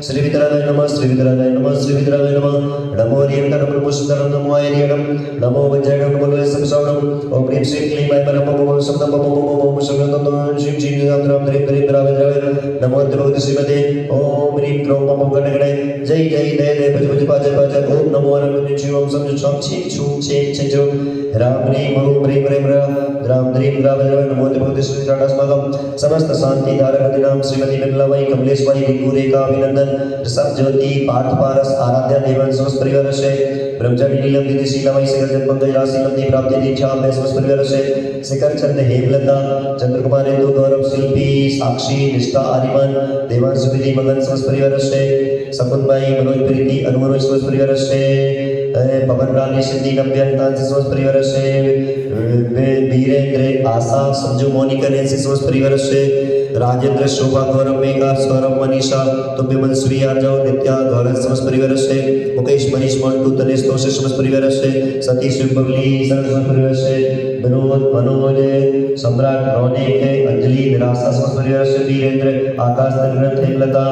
श्री वितरागाय नमः श्री वितरागाय नमः श्री वितरागाय नमः नमो रियंतरं नमो सुंदरं नमो आयरियं नमो वज्रं नमो लोयसंसौणं ओम ह्रीं श्रीं क्लीं ऐं परं नमो शब्दं नमो ओम शब्दं नमो श्रीं श्रीं राम द्रीं द्रीं द्रावद्राव नमो भगवते श्रीमते ओम ह्रीं क्रों नमो गणगणे जय जय जय जय भज भज पाज पाज ओम नमो अनंत शिवं सं छं छी छु छे छे छु राम ह्रीं ओम ह्रीं ह्रीं राम द्रीं द्रावद्राव नमो भगवते श्रीरामस्मगं समस्त शांति धारक दिनाम श्रीमती बिमलाबाई कमलेशबाई रिंकू रेखा अभिनंदन ऋषभ ज्योति पार्थ पारस आराध्या देवन समस्त परिवार से ब्रह्मचारी नीलम दीदी शीलाबाई शिखर चंद पंकज राशि नंदी प्राप्ति दीक्षा में समस्त परिवार से शिखर चंद हेमलता चंद्रकुमार इंदु गौरव शिल्पी साक्षी निष्ठा आर्यमन देवान सुविधि मगन समस्त परिवार से सकुन भाई मनोज प्रीति अनुमनोज समस्त परिवार से पवन रानी सिद्धि नव्या समस्त परिवार से वीरेंद्र आशा संजू मोनिका ने समस्त परिवार से राजेंद्र शोभा गौरव मेघा सौरभ मनीषा तुभ्य मनसुरी आर्जव नित्या गौरव समस्त परिवार से मुकेश मनीष मंटू तनेश तोषे समस्त परिवार से सतीश बबली समस्त परिवार से विनोद मनोज सम्राट रौनिक अंजलि निराशा समस्त परिवार से वीरेंद्र आकाश नगरथ हेमलता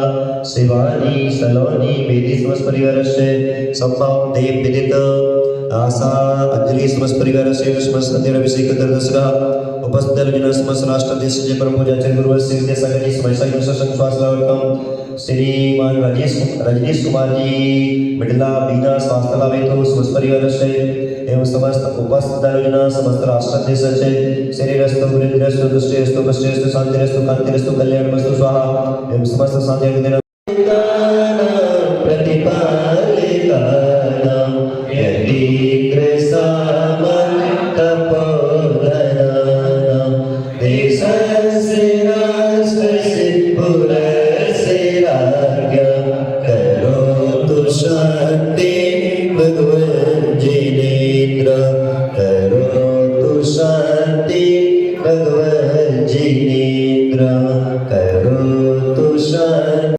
शिवानी सलोनी बेदी समस्त परिवार से संभव देव विदित आशा अंजलि समस्त परिवार से समस्त सत्य अभिषेक दर्शका उपस्थित जन समस्त राष्ट्र देश जय परम पूज्य आचार्य गुरु श्री विद्यासागर समय साई श्वास लावकम श्रीमान रजनीश कुमार जी मिडला बीना स्वास्थ्य लाभ हेतु समस्त परिवार से एवं समस्त उपस्थित जन समस्त राष्ट्र देश से शरीरस्तु वृद्धिरस्तु दृष्टिरस्तु कष्टिरस्तु शांतिरस्तु कांतिरस्तु कल्याणमस्तु स्वाहा एवं समस्त शांति दिन प्रतिपालिकानां यतीन्द्र सामन्तपोधनानां देशस्य राष्ट्रस्य